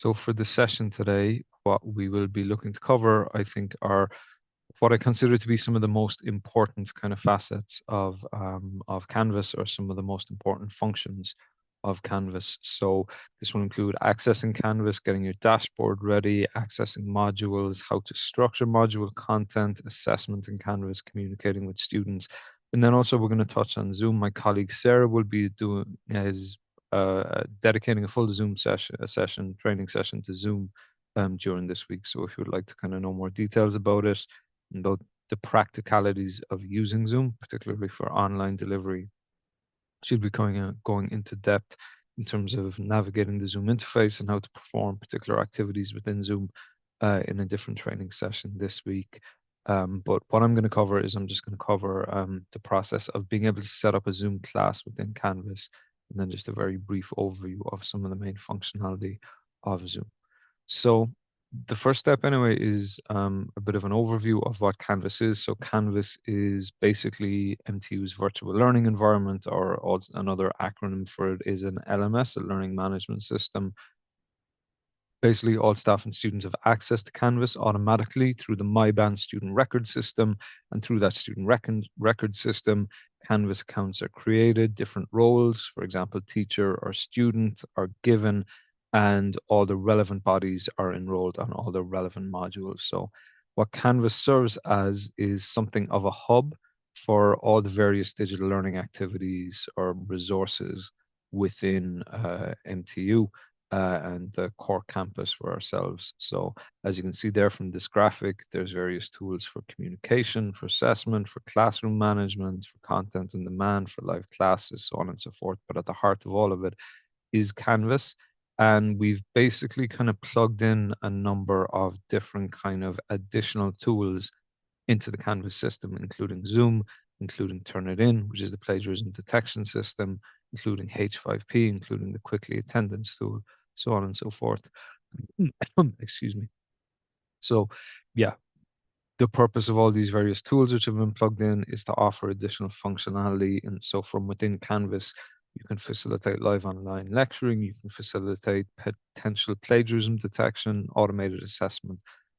So for the session today, what we will be looking to cover, I think, are what I consider to be some of the most important kind of facets of Canvas, or some of the most important functions of Canvas. So this will include accessing Canvas, getting your dashboard ready, accessing modules, how to structure module content, assessment in Canvas, communicating with students. And then also we're going to touch on Zoom. My colleague Sarah will be doing is dedicating a full Zoom session, training session to Zoom during this week. So if you would like to kind of know more details about it, about the practicalities of using Zoom, particularly for online delivery, she'll be going into depth in terms of navigating the Zoom interface and how to perform particular activities within Zoom in a different training session this week. But what I'm going to cover is I'm just going to cover the process of being able to set up a Zoom class within Canvas, and then just a very brief overview of some of the main functionality of Zoom. So the first step anyway is a bit of an overview of what Canvas is. So Canvas is basically MTU's virtual learning environment, or another acronym for it is an LMS, a learning management system. Basically, all staff and students have access to Canvas automatically through the MyBand student record system, and through that student record system, Canvas accounts are created, different roles, for example, teacher or student, are given, and all the relevant bodies are enrolled on all the relevant modules. So what Canvas serves as is something of a hub for all the various digital learning activities or resources within MTU and the Cork campus for ourselves. So as you can see there from this graphic, there's various tools for communication, for assessment, for classroom management, for content on demand, for live classes, so on and so forth. But at the heart of all of it is Canvas. And we've basically kind of plugged in a number of different kind of additional tools into the Canvas system, including Zoom, including Turnitin, which is the plagiarism detection system, including H5P, including the Quickly Attendance tool, so on and so forth. Excuse me. So, yeah, the purpose of all these various tools which have been plugged in is to offer additional functionality. And so from within Canvas, you can facilitate live online lecturing, you can facilitate potential plagiarism detection, automated assessment,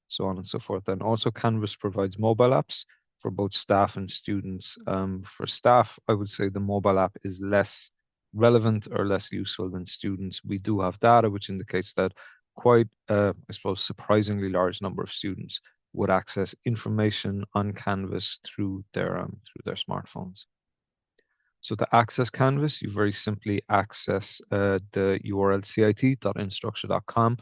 so on and so forth. And also Canvas provides mobile apps for both staff and students. For staff, I would say the mobile app is less relevant or less useful than students. We do have data which indicates that quite, I suppose, surprisingly large number of students would access information on Canvas through their smartphones. So to access Canvas, you very simply access the URL cit.instructure.com.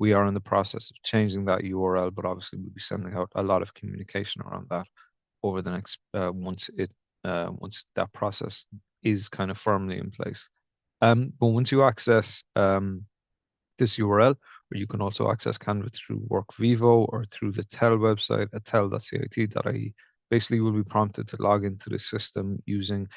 We are in the process of changing that URL, but obviously we'll be sending out a lot of communication around that over the next once that process is kind of firmly in place. But once you access this URL, or you can also access Canvas through WorkVivo or through the TEL website at tel.cit.ie. Basically, you will be prompted to log into the system using,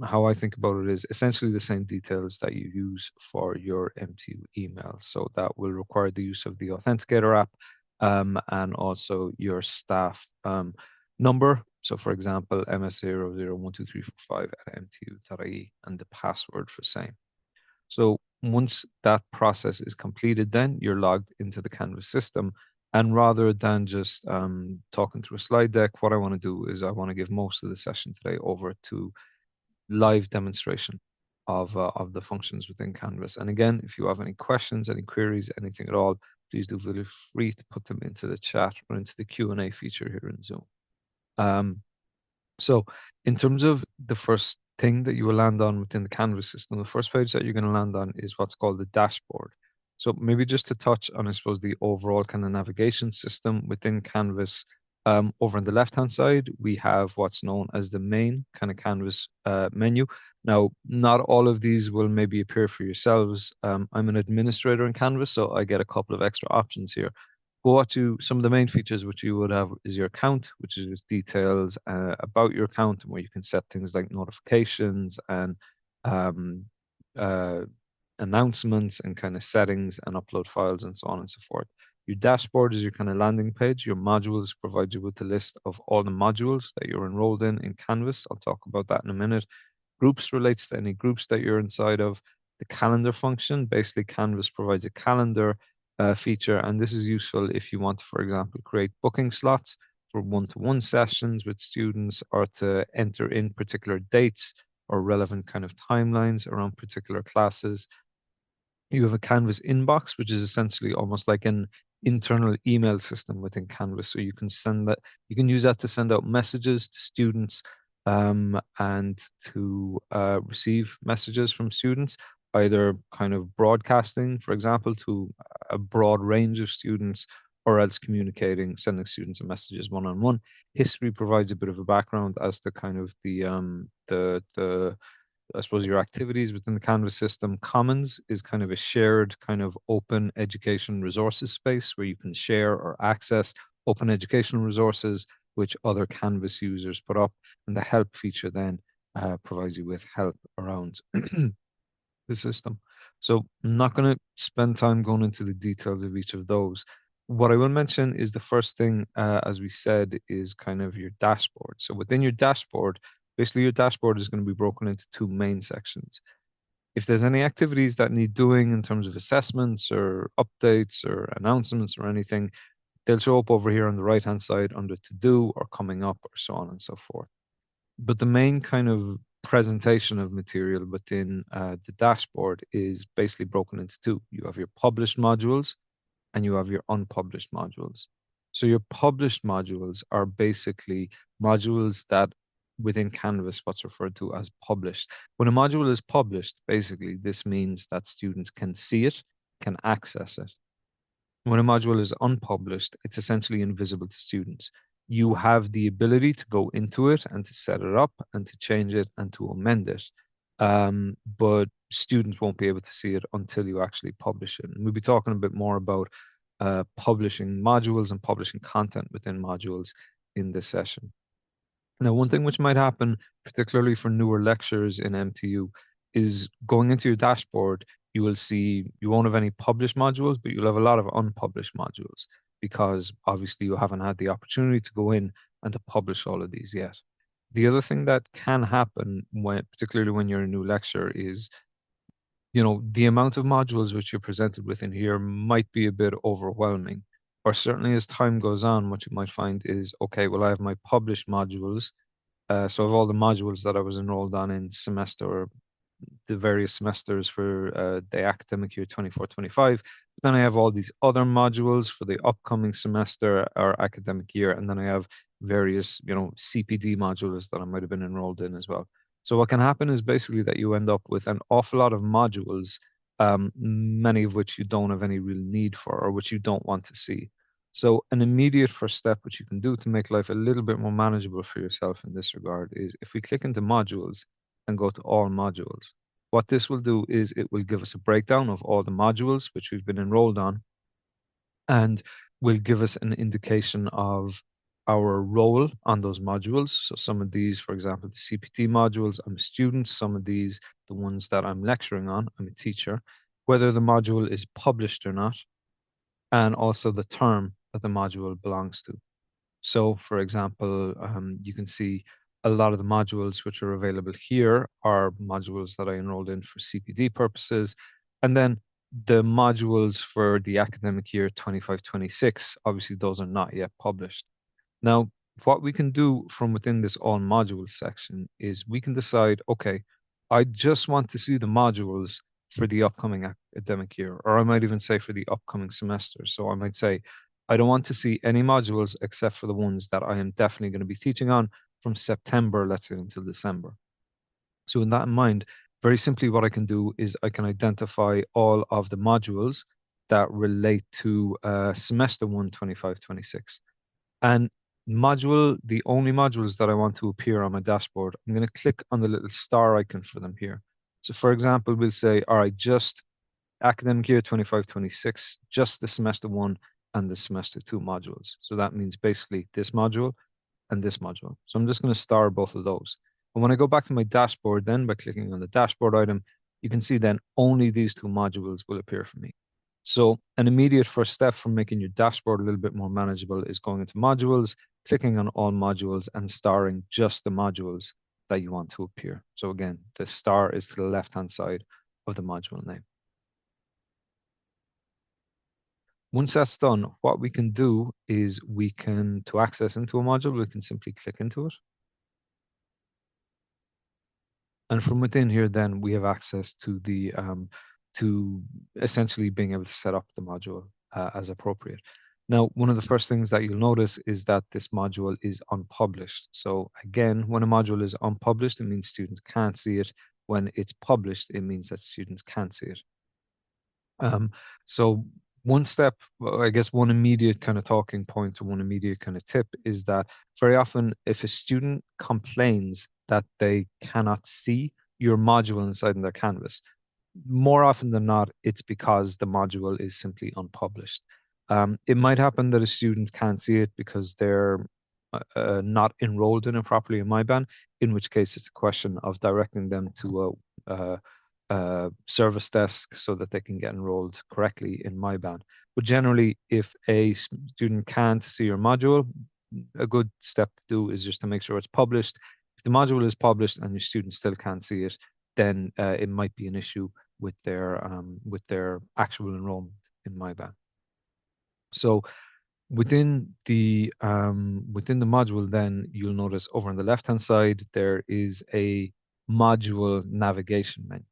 how I think about it is essentially the same details that you use for your MTU email. So that will require the use of the Authenticator app and also your staff number. So for example, ms00123455@mtu.ie, and the password for same. So once that process is completed, then you're logged into the Canvas system. And rather than just talking through a slide deck, what I want to do is I want to give most of the session today over to live demonstration of the functions within Canvas. And again, if you have any questions, any queries, anything at all, please do feel free to put them into the chat or into the Q&A feature here in Zoom. So in terms of the first thing that you will land on within the Canvas system, the first page that you're going to land on is what's called the dashboard. So maybe just to touch on, I suppose, the overall kind of navigation system within Canvas. Over on the left-hand side, we have what's known as the main kind of Canvas menu. Now, not all of these will maybe appear for yourselves. I'm an administrator in Canvas, so I get a couple of extra options here. Some of the main features which you would have is your account, which is just details about your account, and where you can set things like notifications and um, uh, announcements and kind of settings and upload files and so on and so forth. Your dashboard is your kind of landing page. Your modules provide you with a list of all the modules that you're enrolled in Canvas. I'll talk about that in a minute. Groups relates to any groups that you're inside of. The calendar function, basically Canvas provides a calendar feature. And this is useful if you want to, for example, create booking slots for one-to-one sessions with students, or to enter in particular dates or relevant kind of timelines around particular classes. You have a Canvas inbox, which is essentially almost like an internal email system within Canvas. So you can send that, you can use that to send out messages to students, and to receive messages from students, either kind of broadcasting, for example, to a broad range of students, or else communicating, sending students messages one-on-one. History provides a bit of a background as to kind of the I suppose your activities within the Canvas system. Commons is kind of a shared kind of open education resources space where you can share or access open educational resources which other Canvas users put up. And the help feature then provides you with help around the system. So I'm not going to spend time going into the details of each of those. What I will mention is the first thing, as we said, is kind of your dashboard. So within your dashboard, basically your dashboard is going to be broken into two main sections. If there's any activities that need doing in terms of assessments or updates or announcements or anything, they'll show up over here on the right-hand side under to do or coming up or so on and so forth. But the main kind of presentation of material within the dashboard is basically broken into two. You have your published modules and you have your unpublished modules. So your published modules are basically modules that within Canvas, what's referred to as published. When a module is published, basically this means that students can see it, can access it. When a module is unpublished, it's essentially invisible to students. You have the ability to go into it and to set it up and to change it and to amend it. But students won't be able to see it until you actually publish it. And we'll be talking a bit more about publishing modules and publishing content within modules in this session. Now, one thing which might happen, particularly for newer lectures in MTU, is going into your dashboard, you will see you won't have any published modules, but you'll have a lot of unpublished modules because obviously you haven't had the opportunity to go in and to publish all of these yet. The other thing that can happen when, particularly when you're a new lecturer, is the amount of modules which you're presented with in here might be a bit overwhelming. Or certainly as time goes on, what you might find is, okay, well, I have my published modules. So of all the modules that I was enrolled on in semester, the various semesters for the academic year 24-25. But then I have all these other modules for the upcoming semester or academic year. And then I have various, CPD modules that I might have been enrolled in as well. So what can happen is basically that you end up with an awful lot of modules, many of which you don't have any real need for or which you don't want to see. So an immediate first step which you can do to make life a little bit more manageable for yourself in this regard is if we click into modules and go to all modules. What this will do is it will give us a breakdown of all the modules which we've been enrolled on and will give us an indication of our role on those modules. So some of these, for example, the CPT modules, I'm a student. Some of these, the ones that I'm lecturing on, I'm a teacher, whether the module is published or not, and also the term that the module belongs to. So, for example, you can see a lot of the modules which are available here are modules that I enrolled in for CPD purposes. And then the modules for the academic year 25-26, obviously those are not yet published. Now, what we can do from within this all modules section is we can decide, okay, I just want to see the modules for the upcoming academic year, or I might even say for the upcoming semester. So I might say, I don't want to see any modules except for the ones that I am definitely going to be teaching on from September, let's say, until December. So in that in mind, very simply what I can do is I can identify all of the modules that relate to semester 1, 25-26. And the only modules that I want to appear on my dashboard, I'm going to click on the little star icon for them here. So for example, we'll say, all right, just academic year 25-26, just the semester 1 and the semester 2 modules. So that means basically this module and this module. So I'm just going to star both of those. And when I go back to my dashboard, then by clicking on the dashboard item, you can see then only these two modules will appear for me. So an immediate first step from making your dashboard a little bit more manageable is going into modules, clicking on all modules and starring just the modules that you want to appear. So again, the star is to the left-hand side of the module name. Once that's done, what we can do is to access into a module, we can simply click into it. And from within here, then we have access to to essentially being able to set up the module as appropriate. Now, one of the first things that you'll notice is that this module is unpublished. So again, when a module is unpublished, it means students can't see it. When it's published, it means that students can see it. Um, so one step, well, I guess one immediate kind of talking point or one immediate kind of tip is that very often if a student complains that they cannot see your module inside in their Canvas, more often than not, it's because the module is simply unpublished. It might happen that a student can't see it because they're not enrolled in it properly in MyBan, in which case it's a question of directing them to a service desk so that they can get enrolled correctly in MyBan. But generally, if a student can't see your module, a good step to do is just to make sure it's published. If the module is published and your student still can't see it, then it might be an issue with their actual enrollment in MyBan. So within the module, then you'll notice over on the left hand side there is a module navigation menu.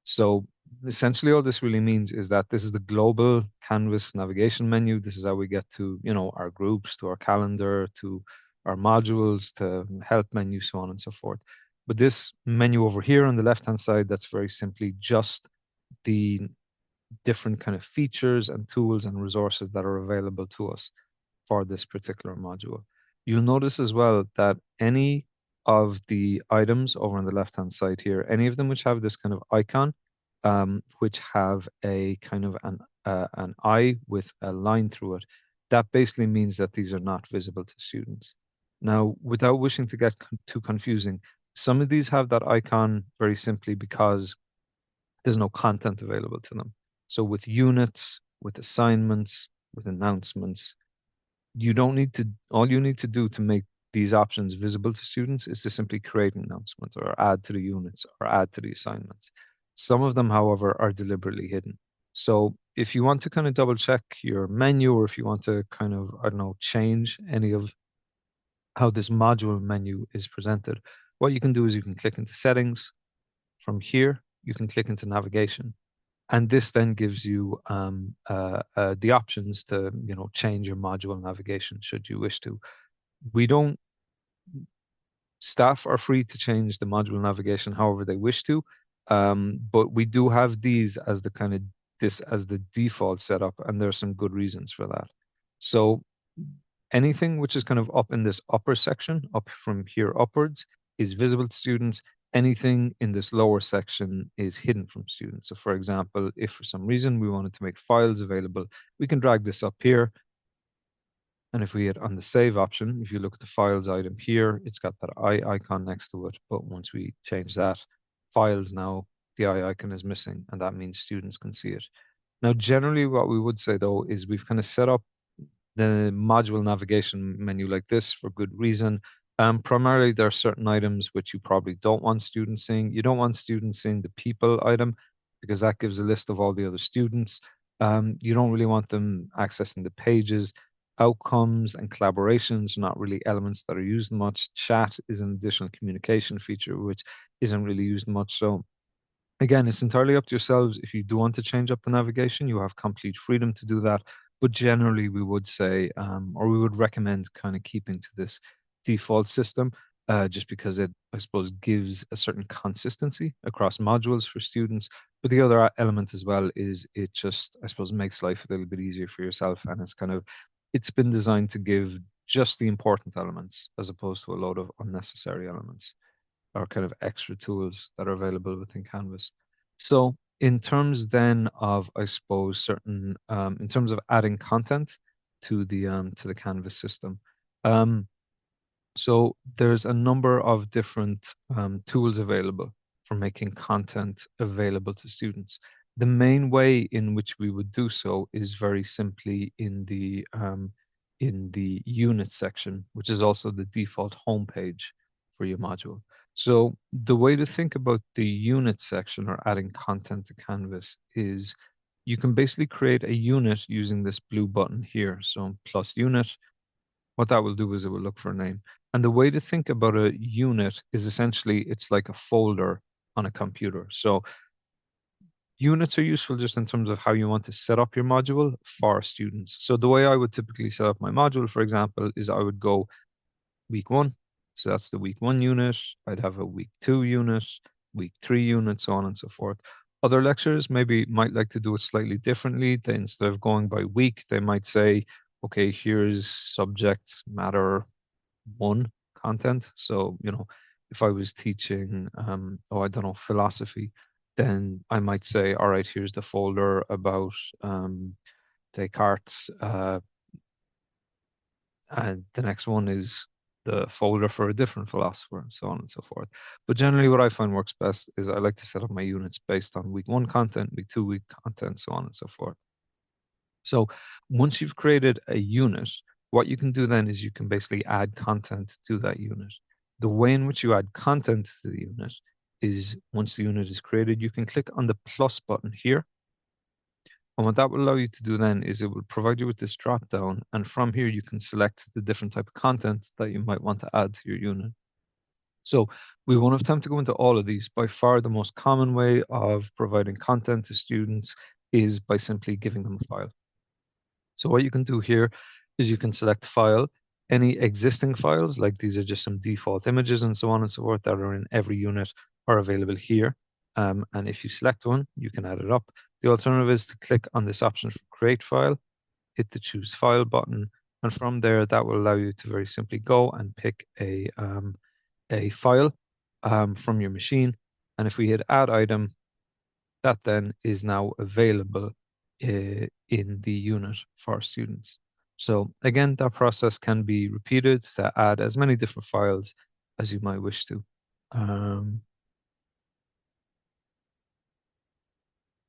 So essentially all this really means is that this is the global Canvas navigation menu. This is how we get to, our groups, to our calendar, to our modules, to help menu, so on and so forth. But this menu over here on the left-hand side, that's very simply just the different kind of features and tools and resources that are available to us for this particular module. You'll notice as well that any of the items over on the left-hand side here, any of them which have this kind of icon, which have a kind of an eye with a line through it, that basically means that these are not visible to students. Now, without wishing to get too confusing, some of these have that icon very simply because there's no content available to them. So with units, with assignments, with announcements, you don't need to, all you need to do to make these options visible to students is to simply create an announcement or add to the units or add to the assignments. Some of them, however, are deliberately hidden. So if you want to kind of double check your menu or if you want to kind of, I don't know, change any of how this module menu is presented, what you can do is you can click into settings. From here, you can click into navigation. And this then gives you the options to, change your module navigation should you wish to. We don't, Staff are free to change the module navigation however they wish to, but we do have these as the kind of this as the default setup, and there are some good reasons for that. So anything which is kind of up in this upper section, up from here upwards, is visible to students. Anything in this lower section is hidden from students. So for example, if for some reason we wanted to make files available, we can drag this up here. And if we hit on the save option, if you look at the files item here, it's got that eye icon next to it. But once we change that, files now, the eye icon is missing, and that means students can see it. Now, generally what we would say though, is we've kind of set up the module navigation menu like this for good reason. Primarily, there are certain items which you probably don't want students seeing. You don't want students seeing the people item because that gives a list of all the other students. You don't really want them accessing the pages. Outcomes and collaborations are not really elements that are used much. Chat is an additional communication feature which isn't really used much. So again, it's entirely up to yourselves. If you do want to change up the navigation, you have complete freedom to do that. But generally, we would say, or we would recommend kind of keeping to this default system, just because it, I suppose, gives a certain consistency across modules for students. But the other element as well is it just, I suppose, makes life a little bit easier for yourself. And it's been designed to give just the important elements as opposed to a load of unnecessary elements or kind of extra tools that are available within Canvas. So in terms then of, I suppose, in terms of adding content to the Canvas system, so there's a number of different tools available for making content available to students. The main way in which we would do so is very simply in the unit section, which is also the default homepage for your module. So the way to think about the unit section or adding content to Canvas is you can basically create a unit using this blue button here. So plus unit, what that will do is it will look for a name. And the way to think about a unit is essentially it's like a folder on a computer. So units are useful just in terms of how you want to set up your module for students. So the way I would typically set up my module, for example, is I would go week one. So that's the week one unit. I'd have a week two unit, week three unit, so on and so forth. Other lecturers maybe might like to do it slightly differently. They, instead of going by week, they might say, okay, here's subject matter one content. So, if I was teaching, oh, I don't know, philosophy, then I might say, all right, here's the folder about Descartes, and the next one is the folder for a different philosopher, and so on and so forth. But generally, what I find works best is I like to set up my units based on week one content, week two week content, so on and so forth. So once you've created a unit, what you can do then is you can basically add content to that unit. The way in which you add content to the unit is once the unit is created, you can click on the plus button here. And what that will allow you to do then is it will provide you with this drop down. And from here, you can select the different type of content that you might want to add to your unit. So we won't have time to go into all of these. By far, the most common way of providing content to students is by simply giving them a file. So what you can do here is you can select file. Any existing files, like these are just some default images and so on and so forth that are in every unit, are available here. And if you select one, you can add it up. The alternative is to click on this option for create file, hit the choose file button, and from there, that will allow you to very simply go and pick a file from your machine. And if we hit add item, that then is now available in the unit for students. So again, that process can be repeated to add as many different files as you might wish to.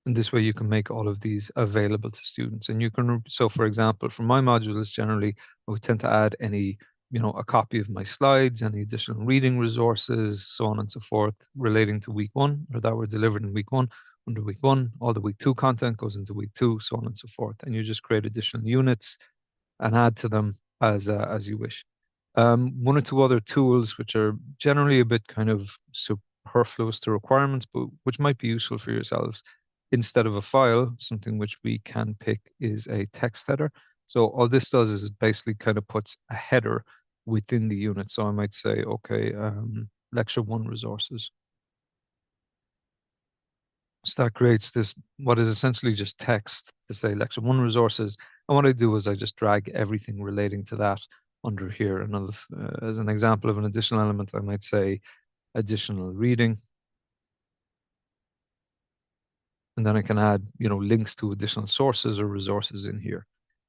And this way you can make all of these available to students. And you can, so for example, for my modules, generally, I would tend to add any, a copy of my slides, any additional reading resources, so on and so forth, relating to week one, or that were delivered in week one. Under week one, all the week two content goes into week two, so on and so forth. And you just create additional units and add to them as you wish. One or two other tools, which are generally a bit kind of superfluous to requirements, but which might be useful for yourselves. Instead of a file, something which we can pick is a text header. So all this does is it basically kind of puts a header within the unit. So I might say, okay, lecture one resources. So that creates this, what is essentially just text to say lecture one resources. And what I do is I just drag everything relating to that under here. Another, as an example of an additional element, I might say additional reading. And then I can add, links to additional sources or resources in here.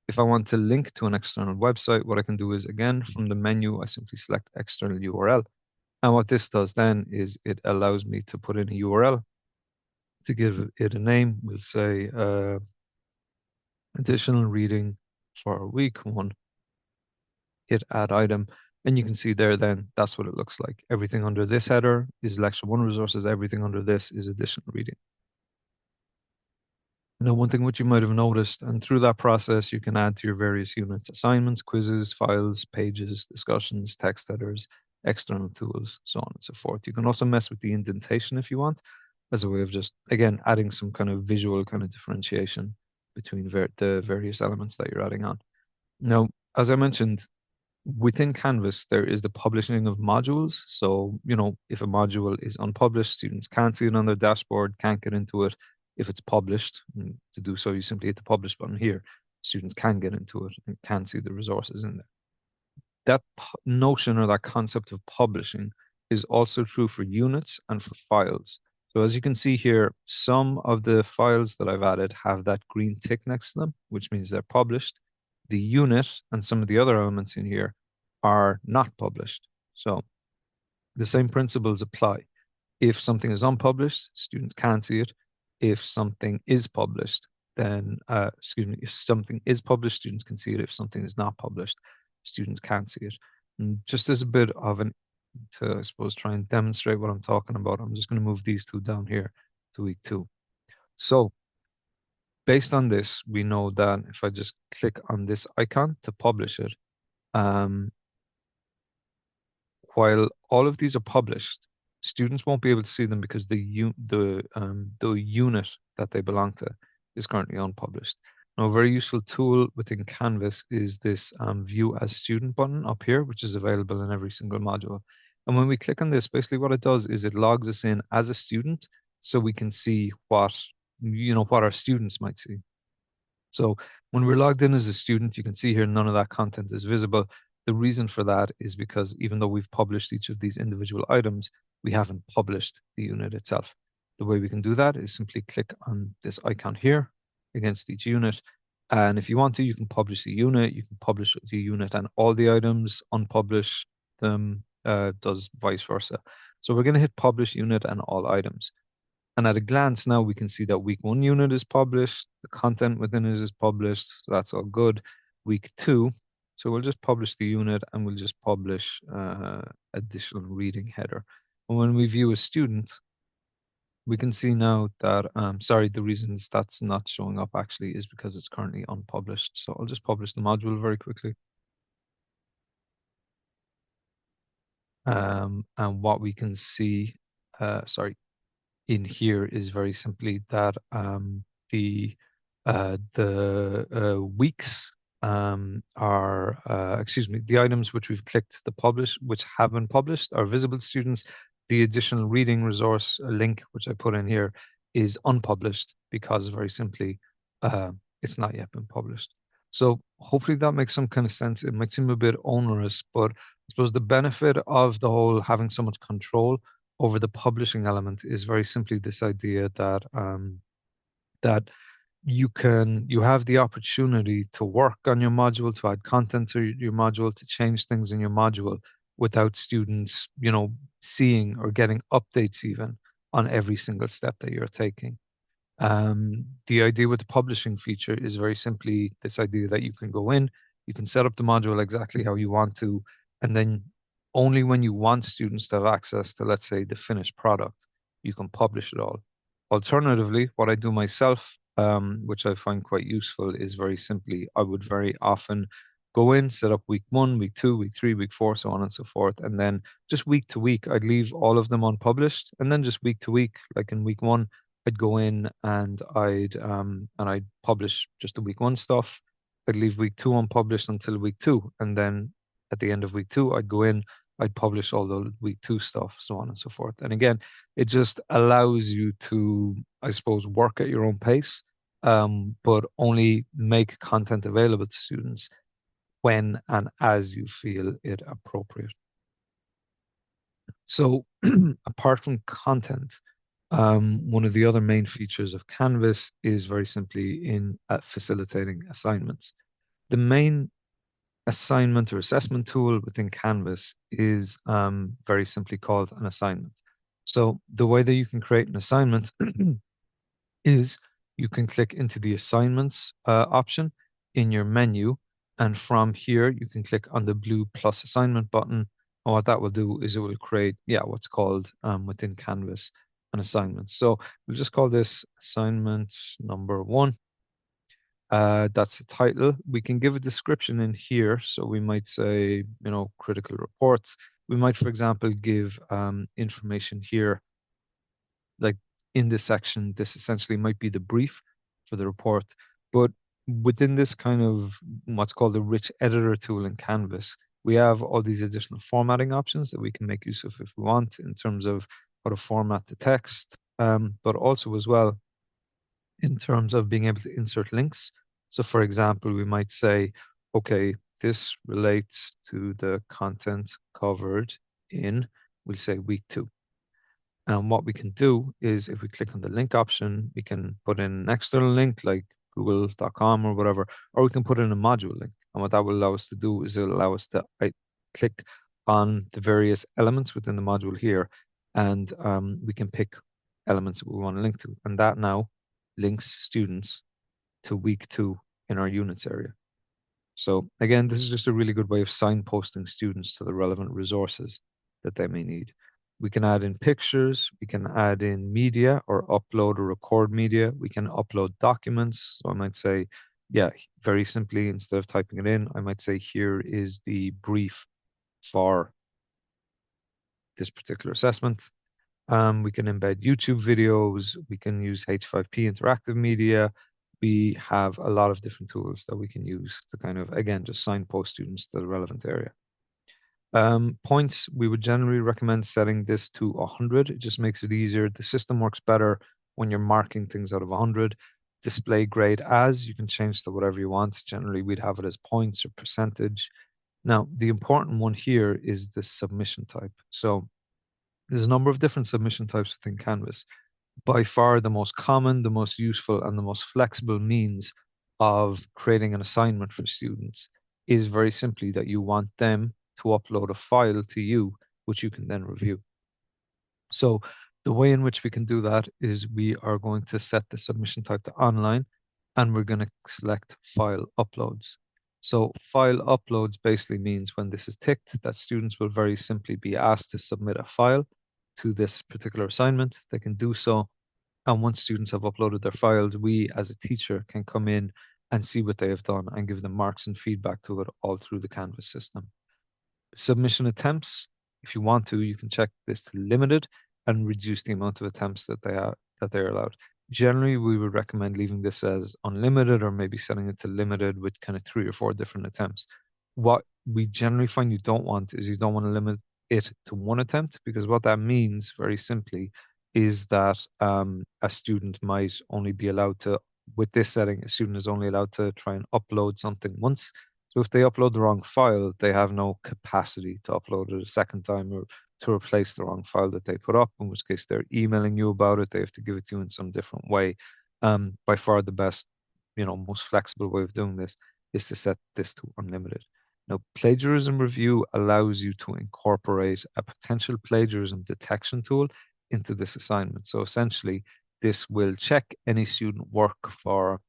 If I want to link to an external website, what I can do is, again, from the menu, I simply select external URL. And what this does then is it allows me to put in a URL to give it a name. We'll say additional reading for week one. Hit add item. And you can see there then, that's what it looks like. Everything under this header is lecture one resources. Everything under this is additional reading. Now, one thing which you might have noticed, and through that process, you can add to your various units assignments, quizzes, files, pages, discussions, text headers, external tools, so on and so forth. You can also mess with the indentation if you want, as a way of just, again, adding some kind of visual kind of differentiation between the various elements that you're adding on. Now, as I mentioned, within Canvas, there is the publishing of modules. So, if a module is unpublished, students can't see it on their dashboard, can't get into it. If it's published, and to do so, you simply hit the publish button here. Students can get into it and can see the resources in there. That notion or that concept of publishing is also true for units and for files. So as you can see here, some of the files that I've added have that green tick next to them, which means they're published. The unit and some of the other elements in here are not published. So the same principles apply. If something is unpublished, students can't see it. If something is published, then, if something is published, students can see it. If something is not published, students can't see it. And just as a bit of to, I suppose, try and demonstrate what I'm talking about, I'm just going to move these two down here to week two. So based on this, we know that if I just click on this icon to publish it, um, while all of these are published, students won't be able to see them because the unit that they belong to is currently unpublished. Now, a very useful tool within Canvas is this View as Student button up here, which is available in every single module. And when we click on this, basically what it does is it logs us in as a student, so we can see what our students might see. So when we're logged in as a student, you can see here none of that content is visible. The reason for that is because even though we've published each of these individual items, we haven't published the unit itself. The way we can do that is simply click on this icon here against each unit. And if you want to, you can publish the unit, you can publish the unit and all the items, unpublish them, does vice versa. So we're going to hit publish unit and all items. And at a glance now we can see that week 1 unit is published, the content within it is published, so that's all good. Week 2, so we'll just publish the unit and we'll just publish additional reading header. And when we view a student, we can see now that, sorry, the reasons that's not showing up actually is because it's currently unpublished. So I'll just publish the module very quickly. And what we can see, sorry, in here is very simply that the weeks are excuse me, the items which we've clicked to publish, which have been published, are visible to students. The additional reading resource link, which I put in here, is unpublished because very simply it's not yet been published. So hopefully that makes some kind of sense. It might seem a bit onerous, but I suppose the benefit of the whole having so much control over the publishing element is very simply this idea that that you have the opportunity to work on your module, to add content to your module, to change things in your module without students, seeing or getting updates even on every single step that you're taking. The idea with the publishing feature is very simply this idea that you can go in, you can set up the module exactly how you want to, and then only when you want students to have access to, let's say, the finished product, you can publish it all. Alternatively, what I do myself, which I find quite useful, is very simply I would very often go in, set up week 1, week 2, week 3, week 4, so on and so forth, and then just week to week, I'd leave all of them unpublished, and then just week to week, like in week 1, I'd go in and I'd publish just the week 1 stuff. I'd leave week 2 unpublished until week 2, and then at the end of week 2, I'd go in, I'd publish all the week 2 stuff, so on and so forth. And again, it just allows you to, I suppose, work at your own pace, but only make content available to students when and as you feel it appropriate. So apart from content, one of the other main features of Canvas is very simply in facilitating assignments. The main assignment or assessment tool within Canvas is very simply called an assignment. So the way that you can create an assignment is you can click into the assignments option in your menu, and from here you can click on the blue plus assignment button. And what that will do is it will create, what's called within Canvas an assignment. So we'll just call this assignment number 1. That's the title. We can give a description in here. So we might say, critical reports. We might, for example, give information here, like in this section, this essentially might be the brief for the report. But within this kind of what's called a rich editor tool in Canvas, we have all these additional formatting options that we can make use of if we want in terms of how to format the text, but also as well in terms of being able to insert links. So for example, we might say, okay, this relates to the content covered in, we'll say week 2. And what we can do is if we click on the link option, we can put in an external link like google.com or whatever, or we can put in a module link. And what that will allow us to do is it'll allow us to click on the various elements within the module here, and we can pick elements that we want to link to. And that now links students to week 2 in our units area. So again, this is just a really good way of signposting students to the relevant resources that they may need. We can add in pictures, we can add in media or upload or record media. We can upload documents. So I might say, yeah, very simply, instead of typing it in, I might say, here is the brief for this particular assessment. We can embed YouTube videos. We can use H5P interactive media. We have a lot of different tools that we can use to kind of, again, just signpost students to the relevant area. Points, we would generally recommend setting this to 100. It just makes it easier. The system works better when you're marking things out of 100. Display grade as, you can change to whatever you want. Generally, we'd have it as points or percentage. Now, the important one here is the submission type. So there's a number of different submission types within Canvas. By far, the most common, the most useful, and the most flexible means of creating an assignment for students is very simply that you want them to upload a file to you, which you can then review. So the way in which we can do that is we are going to set the submission type to online, and we're going to select file uploads. So file uploads basically means when this is ticked, that students will very simply be asked to submit a file to this particular assignment. They can do so. And once students have uploaded their files, we as a teacher can come in and see what they have done and give them marks and feedback to it all through the Canvas system. Submission attempts, if you want to, you can check this to limited and reduce the amount of attempts that they're allowed. Generally, we would recommend leaving this as unlimited or maybe setting it to limited with kind of 3 or 4 different attempts. What we generally find you don't want is you don't want to limit it to 1 attempt, because what that means very simply is that a student might only be allowed to, with this setting, a student is only allowed to try and upload something once. So if they upload the wrong file, they have no capacity to upload it a second time or to replace the wrong file that they put up, in which case they're emailing you about it. They have to give it to you in some different way. By far the best, most flexible way of doing this is to set this to unlimited. Now, plagiarism review allows you to incorporate a potential plagiarism detection tool into this assignment. So essentially, this will check any student work for,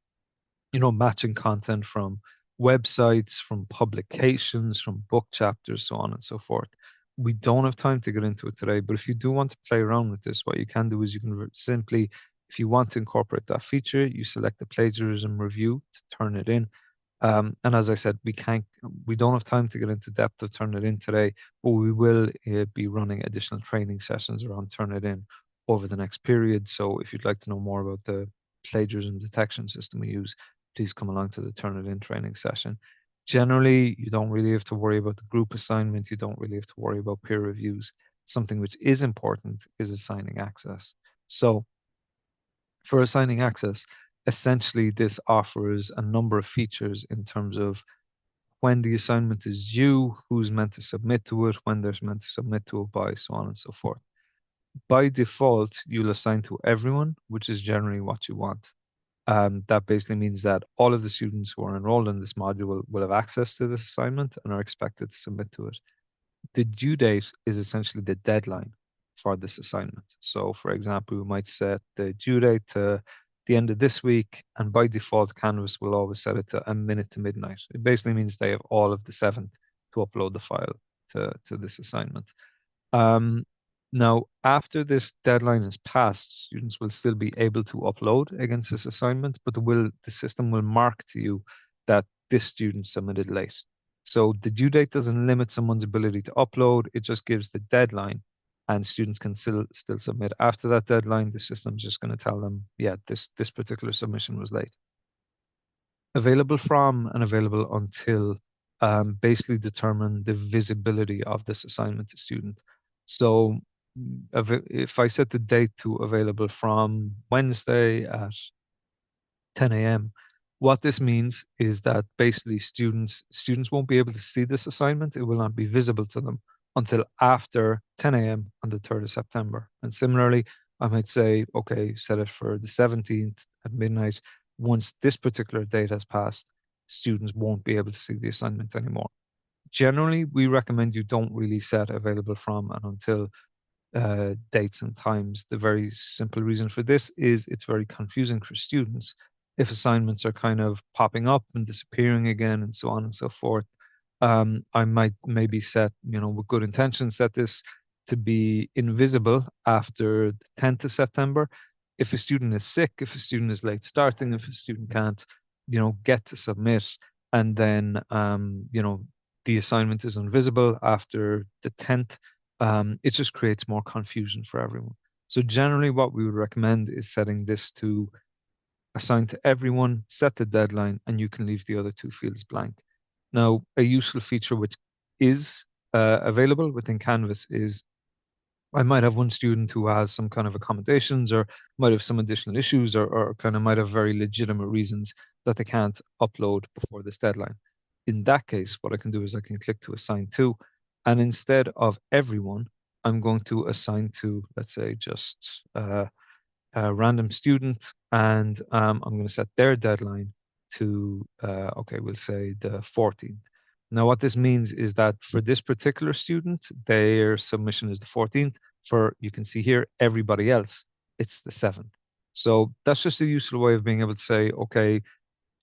matching content from websites, from publications, from book chapters, so on and so forth. We don't have time to get into it today, but if you do want to play around with this, what you can do is you can simply, if you want to incorporate that feature, you select the plagiarism review to turn it in. And as I said, we don't have time to get into depth of turn it in today, but we will be running additional training sessions around turn it in over the next period. So if you'd like to know more about the plagiarism detection system we use, please come along to the turn it in training session. Generally, you don't really have to worry about the group assignment. You don't really have to worry about peer reviews. Something which is important is assigning access. So for assigning access, essentially this offers a number of features in terms of when the assignment is due, who's meant to submit to it, when they're meant to submit to it by, so on and so forth. By default, you'll assign to everyone, which is generally what you want. That basically means that all of the students who are enrolled in this module will have access to this assignment and are expected to submit to it. The due date is essentially the deadline for this assignment. So for example, we might set the due date to the end of this week, and by default, Canvas will always set it to a minute to midnight. It basically means they have all of the 7th to upload the file to this assignment. Now, after this deadline is passed, students will still be able to upload against this assignment, but the system will mark to you that this student submitted late. So the due date doesn't limit someone's ability to upload, it just gives the deadline, and students can still submit after that deadline. The system's just going to tell them, yeah, this particular submission was late. Available from and available until basically determine the visibility of this assignment to student. So if I set the date to available from Wednesday at 10 a.m., what this means is that basically students won't be able to see this assignment. It will not be visible to them until after 10 a.m. on the 3rd of September. And similarly, I might say, okay, set it for the 17th at midnight. Once this particular date has passed, students won't be able to see the assignment anymore. Generally, we recommend you don't really set available from and until dates and times. The very simple reason for this is it's very confusing for students if assignments are kind of popping up and disappearing again and so on and so forth. I might maybe set, with good intention, set this to be invisible after the 10th of September. If a student is sick, if a student is late starting, if a student can't, get to submit, and then, the assignment is invisible after the 10th, it just creates more confusion for everyone. So generally what we would recommend is setting this to assign to everyone, set the deadline, and you can leave the other two fields blank. Now, a useful feature which is available within Canvas is I might have one student who has some kind of accommodations or might have some additional issues or kind of might have very legitimate reasons that they can't upload before this deadline. In that case, what I can do is I can click to assign to, and instead of everyone, I'm going to assign to, let's say, just a random student, and I'm going to set their deadline to, okay, we'll say the 14th. Now, what this means is that for this particular student, their submission is the 14th. For, you can see here, everybody else, it's the 7th. So that's just a useful way of being able to say, okay,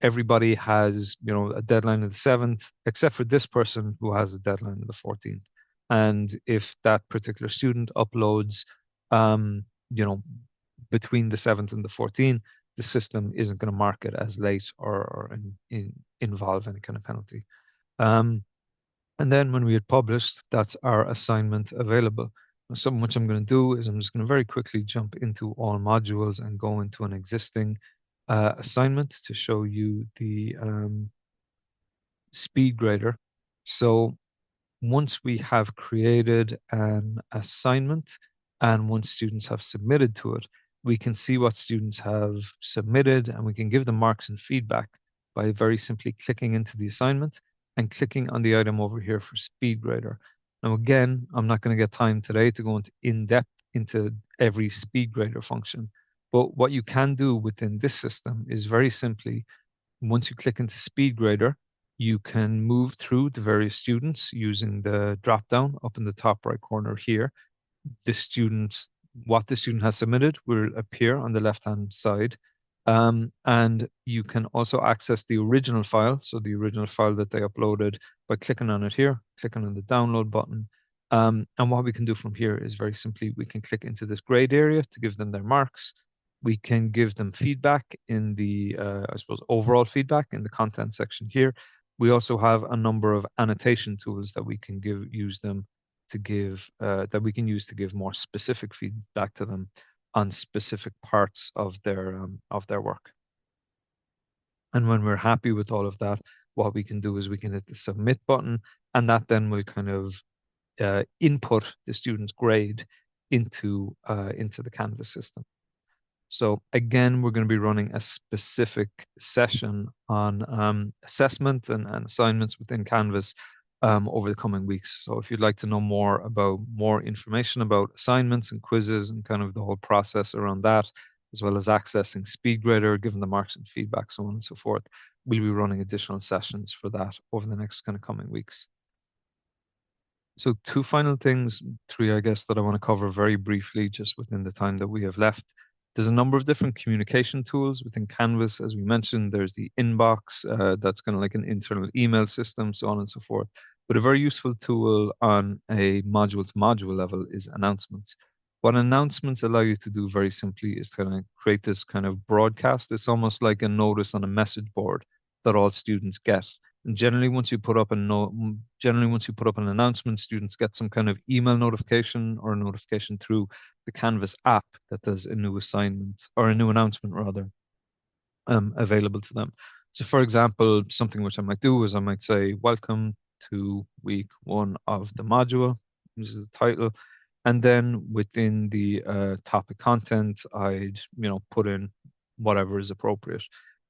everybody has, a deadline of the 7th, except for this person who has a deadline of the 14th. And if that particular student uploads, you know, between the 7th and the 14th, the system isn't going to mark it as late or involve any kind of penalty. Um, and then when we had published, that's our assignment available. Now, something which I'm going to do is I'm just going to very quickly jump into all modules and go into an existing assignment to show you the speed grader. So once we have created an assignment and once students have submitted to it, we can see what students have submitted and we can give them marks and feedback by very simply clicking into the assignment and clicking on the item over here for speed grader. Now, again, I'm not going to get time today to go into in-depth into every speed grader function, but what you can do within this system is very simply, once you click into speed grader, you can move through the various students using the drop down up in the top right corner here. The students, what the student has submitted will appear on the left-hand side. And you can also access the original file, so the original file that they uploaded, by clicking on it here, clicking on the download button. And what we can do from here is very simply, we can click into this grade area to give them their marks. We can give them feedback in the, I suppose, overall feedback in the content section here. We also have a number of annotation tools that we can use them to give, that we can use to give more specific feedback to them on specific parts of their work. And when we're happy with all of that, what we can do is we can hit the submit button, and that then will kind of input the student's grade into the Canvas system. So again, we're going to be running a specific session on assessment and assignments within Canvas over the coming weeks. So if you'd like to know more information about assignments and quizzes and kind of the whole process around that, as well as accessing SpeedGrader, giving the marks and feedback, so on and so forth, we'll be running additional sessions for that over the next kind of coming weeks. So two final things, three, I guess, that I want to cover very briefly, just within the time that we have left. There's a number of different communication tools within Canvas. As we mentioned, there's the inbox, that's kind of like an internal email system, so on and so forth. But a very useful tool on a module to module level is announcements. What announcements allow you to do very simply is kind of create this kind of broadcast. It's almost like a notice on a message board that all students get. And generally, once you put up an announcement, students get some kind of email notification or a notification through the Canvas app that there's a new assignment or a new announcement rather available to them. So, for example, something which I might do is I might say, "Welcome to week 1 of the module." This is the title, and then within the topic content, I'd put in whatever is appropriate.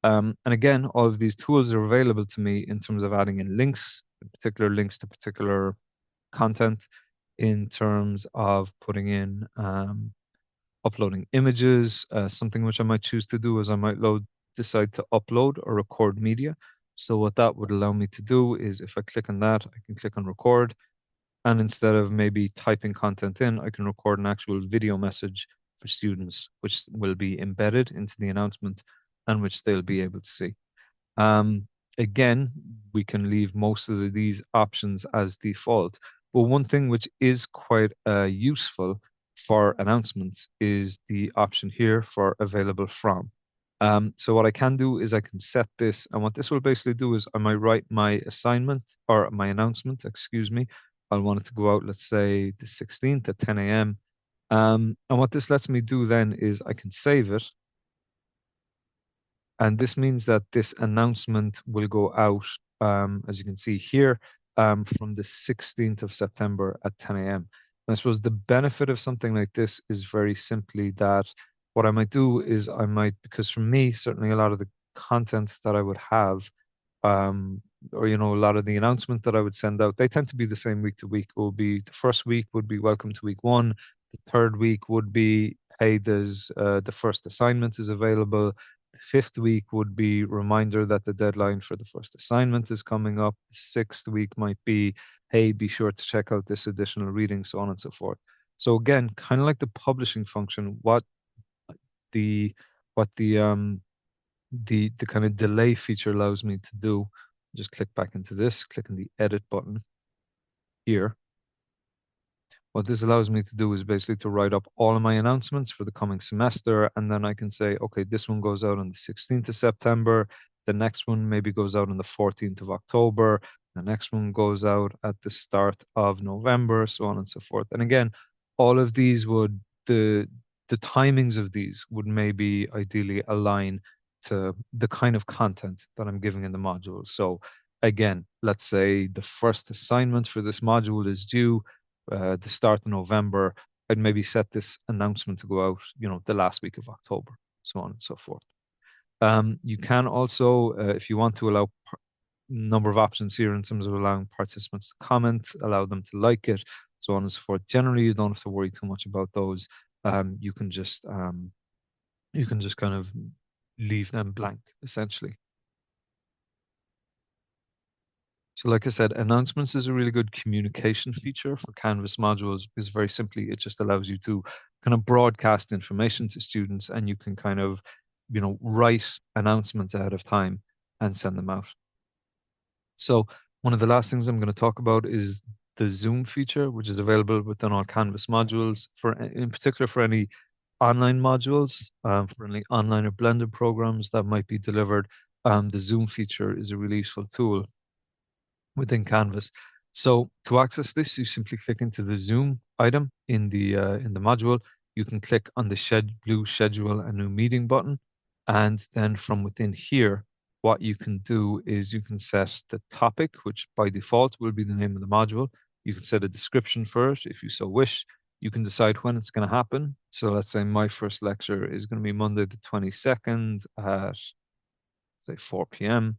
And again, all of these tools are available to me in terms of adding in links, in particular links to particular content, in terms of putting in uploading images. Something which I might choose to do is I might decide to upload or record media. So what that would allow me to do is if I click on that, I can click on record. And instead of maybe typing content in, I can record an actual video message for students, which will be embedded into the announcement and which they'll be able to see. Again, we can leave most of these options as default, But one thing which is quite useful for announcements is the option here for available from. So what I can do is I can set this, and what this will basically do is I might write my assignment or my announcement, excuse me. I'll want it to go out, let's say the 16th at 10 a.m. And what this lets me do then is I can save it, and this means that this announcement will go out, as you can see here, from the 16th of September at 10 a.m. And I suppose the benefit of something like this is very simply that what I might do is I might, because for me, certainly a lot of the content that I would have, um, or a lot of the announcement that I would send out, they tend to be the same week to week. It will be the first week would be welcome to week one. The third week would be, hey, there's the first assignment is available. The fifth week would be reminder that the deadline for the first assignment is coming up. The sixth week might be, hey, be sure to check out this additional reading, so on and so forth. So again, kind of like the publishing function, the what the kind of delay feature allows me to do, just click back into this, click on the edit button here. What this allows me to do is basically to write up all of my announcements for the coming semester, and then I can say, okay, this one goes out on the 16th of September, the next one maybe goes out on the 14th of October, the next one goes out at the start of November, so on and so forth. And again, all of these would, the timings of these would maybe ideally align to the kind of content that I'm giving in the module. So again, let's say the first assignment for this module is due the start of November. I'd maybe set this announcement to go out, the last week of October, so on and so forth. You can also, if you want to allow number of options here in terms of allowing participants to comment, allow them to like it, so on and so forth. Generally, you don't have to worry too much about those. You can just kind of leave them blank, essentially. So like I said, announcements is a really good communication feature for Canvas modules because very simply it just allows you to kind of broadcast information to students, and you can kind of, write announcements ahead of time and send them out. So one of the last things I'm going to talk about is the Zoom feature, which is available within all Canvas modules, in particular for any online modules, for any online or blended programs that might be delivered. The Zoom feature is a really useful tool within Canvas. So to access this, you simply click into the Zoom item in the module. You can click on the blue schedule a new meeting button. And then from within here, what you can do is you can set the topic, which by default will be the name of the module. You can set a description for it if you so wish. You can decide when it's going to happen. So let's say my first lecture is going to be Monday the 22nd at say 4 p.m.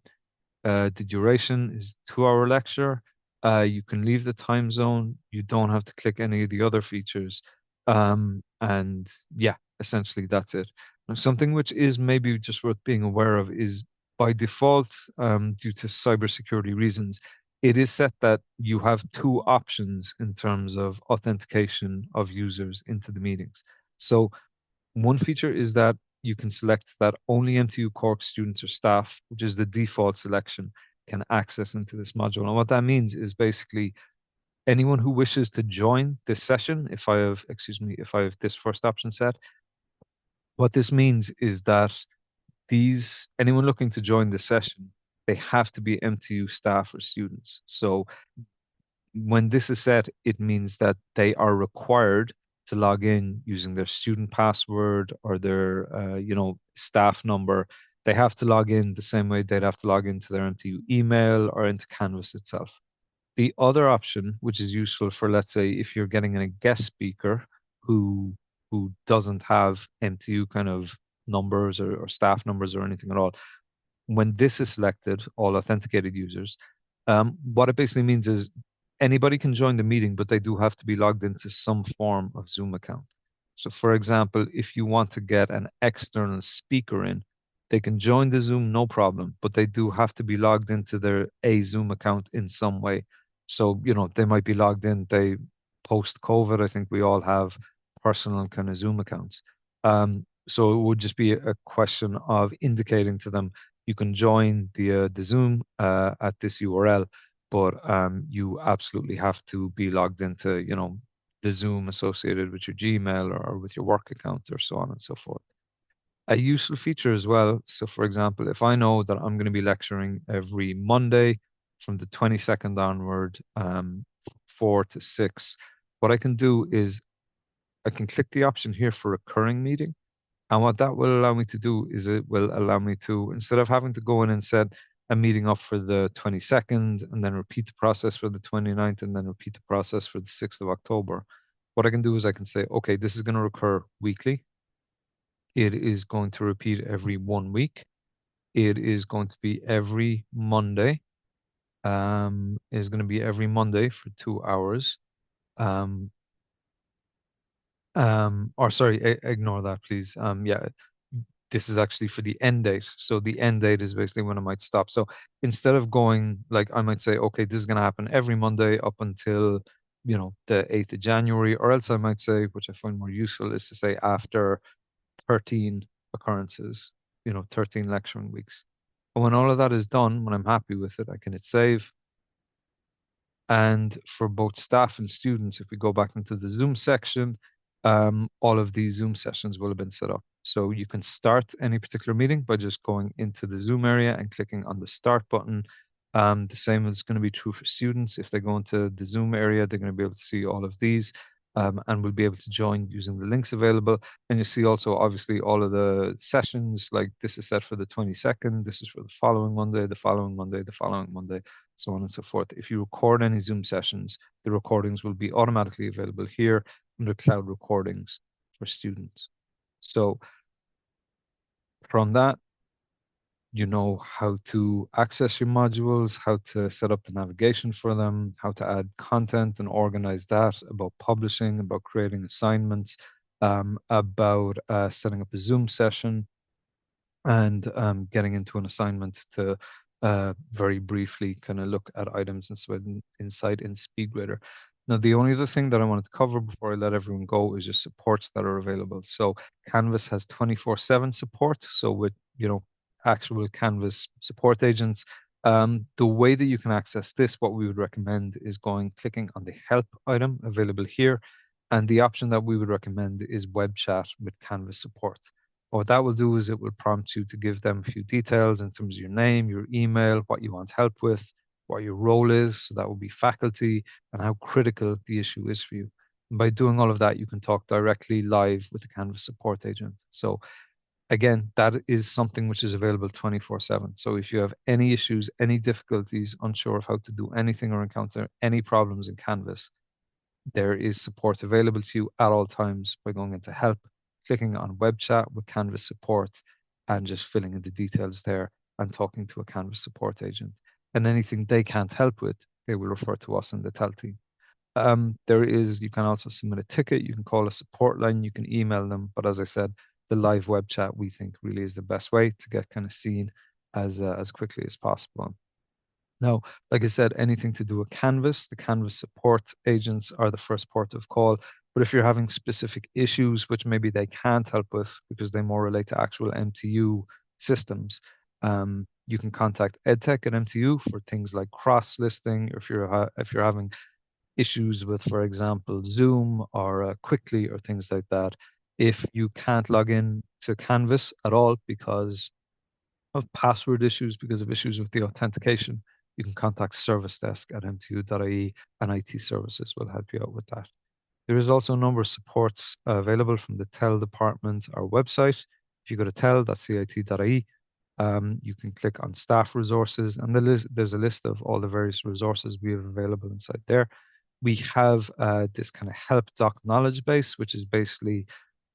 The duration is 2-hour lecture. You can leave the time zone. You don't have to click any of the other features. And yeah, essentially that's it. Now, something which is maybe just worth being aware of is by default, due to cybersecurity reasons, it is set that you have two options in terms of authentication of users into the meetings. So one feature is that you can select that only MTU Cork students or staff, which is the default selection, can access into this module. And what that means is basically anyone who wishes to join this session, if I have this first option set, what this means is that anyone looking to join the session, they have to be MTU staff or students. So when this is set, it means that they are required to log in using their student password or their, staff number. They have to log in the same way they'd have to log into their MTU email or into Canvas itself. The other option, which is useful for, let's say, if you're getting a guest speaker who doesn't have MTU kind of numbers or staff numbers or anything at all, when this is selected, all authenticated users, what it basically means is anybody can join the meeting, but they do have to be logged into some form of Zoom account. So for example, if you want to get an external speaker in, they can join the Zoom, no problem, but they do have to be logged into a Zoom account in some way. So, they might be logged in, post-COVID, I think we all have personal kind of Zoom accounts. So it would just be a question of indicating to them, you can join the Zoom at this URL. but you absolutely have to be logged into, the Zoom associated with your Gmail or with your work account or so on and so forth. A useful feature as well. So, for example, if I know that I'm going to be lecturing every Monday from the 22nd onward, 4 to 6, what I can do is I can click the option here for recurring meeting. And what that will allow me to do is it will allow me to, instead of having to go in and set a meeting up for the 22nd and then repeat the process for the 29th and then repeat the process for the 6th of October, what I can do is I can say, okay, this is going to recur weekly. It is going to repeat every 1 week. It is going to be every Monday. Is going to be every Monday for 2 hours. Um, or sorry, ignore that, please. Yeah, this is actually for the end date. So the end date is basically when I might stop. So instead of going, like, I might say, okay, this is going to happen every Monday up until, the 8th of January, or else I might say, which I find more useful, is to say after 13 occurrences, 13 lecturing weeks. And when all of that is done, when I'm happy with it, I can hit save. And for both staff and students, if we go back into the Zoom section, all of these Zoom sessions will have been set up. So you can start any particular meeting by just going into the Zoom area and clicking on the start button. The same is going to be true for students. If they go into the Zoom area, they're going to be able to see all of these, and will be able to join using the links available. And you see also, obviously, all of the sessions, like this is set for the 22nd, this is for the following Monday, the following Monday, the following Monday, so on and so forth. If you record any Zoom sessions, the recordings will be automatically available here under cloud recordings for students. So from that, you know how to access your modules, how to set up the navigation for them, how to add content and organize that, about publishing, about creating assignments, about setting up a Zoom session, and getting into an assignment to very briefly kind of look at items inside in SpeedGrader. Now, the only other thing that I wanted to cover before I let everyone go is just supports that are available. So Canvas has 24/7 support. So with, actual Canvas support agents, the way that you can access this, what we would recommend is clicking on the help item available here. And the option that we would recommend is web chat with Canvas support. What that will do is it will prompt you to give them a few details in terms of your name, your email, what you want help with, what your role is. So that will be faculty, and how critical the issue is for you. And by doing all of that, you can talk directly live with the Canvas support agent. So again, that is something which is available 24/7. So if you have any issues, any difficulties, unsure of how to do anything or encounter any problems in Canvas, there is support available to you at all times by going into help, clicking on web chat with Canvas support, and just filling in the details there and talking to a Canvas support agent. And anything they can't help with, they will refer to us in the TEL team. You can also submit a ticket, you can call a support line, you can email them. But as I said, the live web chat we think really is the best way to get kind of seen as quickly as possible. Now, like I said, anything to do with Canvas, the Canvas support agents are the first port of call. But if you're having specific issues, which maybe they can't help with because they more relate to actual MTU systems, you can contact EdTech at MTU for things like cross-listing. If you're having issues with, for example, Zoom or Quickly or things like that, if you can't log in to Canvas at all because of password issues, because of issues with the authentication, you can contact service desk at mtu.ie, and IT services will help you out with that. There is also a number of supports available from the TEL department, our website. If you go to tel.cit.ie, you can click on staff resources, and there's a list of all the various resources we have available inside there. We have this kind of help doc knowledge base, which is basically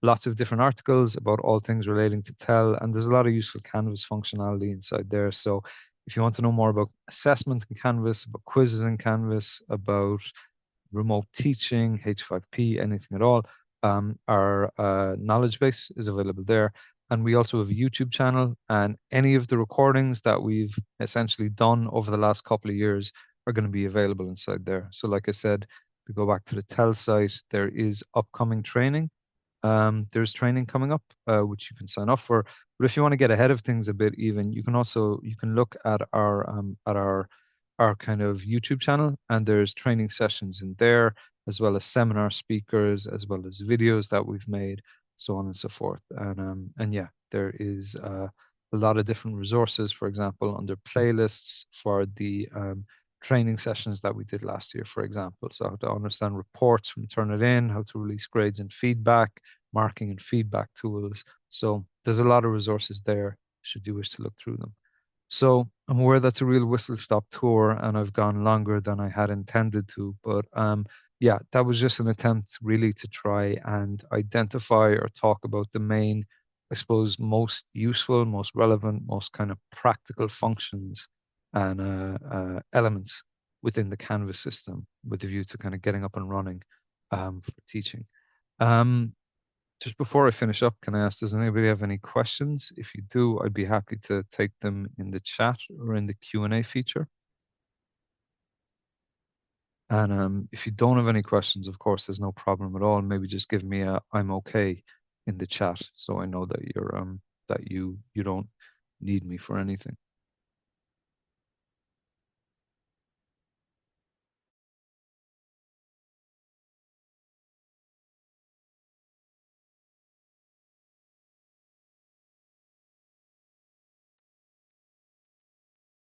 lots of different articles about all things relating to TEL, and there's a lot of useful Canvas functionality inside there. So if you want to know more about assessment in Canvas, about quizzes in Canvas, about remote teaching, H5P, anything at all, our knowledge base is available there. And we also have a YouTube channel, and any of the recordings that we've essentially done over the last couple of years are going to be available inside there. So like I said, we go back to the TEL site, there is upcoming training. There's training coming up, which you can sign up for. But if you want to get ahead of things a bit, even you can look at our our kind of YouTube channel, and there's training sessions in there, as well as seminar speakers, as well as videos that we've made, so on and so forth. And yeah, there is a lot of different resources, for example, under playlists for the training sessions that we did last year, for example. So how to understand reports from Turnitin, how to release grades and feedback, marking and feedback tools. So there's a lot of resources there should you wish to look through them. So I'm aware that's a real whistle stop tour, and I've gone longer than I had intended to. But yeah, that was just an attempt really to try and identify or talk about the main, I suppose, most useful, most relevant, most kind of practical functions and elements within the Canvas system with a view to kind of getting up and running for teaching. Um, just before I finish up, can I ask, does anybody have any questions? If you do, I'd be happy to take them in the chat or in the Q&A feature. And if you don't have any questions, of course, there's no problem at all. Maybe just give me a "I'm okay" in the chat so I know that you're that you don't need me for anything.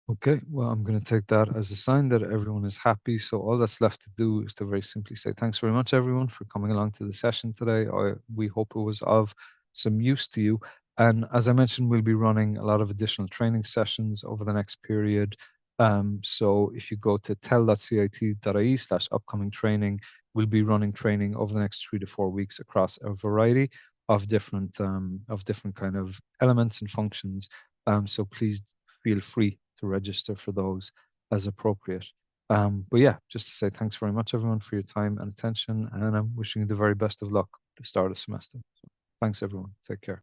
Okay, well, I'm going to take that as a sign that everyone is happy. So all that's left to do is to very simply say thanks very much, everyone, for coming along to the session today. We hope it was of some use to you. And as I mentioned, we'll be running a lot of additional training sessions over the next period. So if you go to tell.cit.ie/upcoming training, we'll be running training over the next 3 to 4 weeks across a variety of different kind of elements and functions. So please feel free to register for those as appropriate. But yeah, just to say thanks very much, everyone, for your time and attention, and I'm wishing you the very best of luck at the start of the semester. So thanks, everyone. Take care.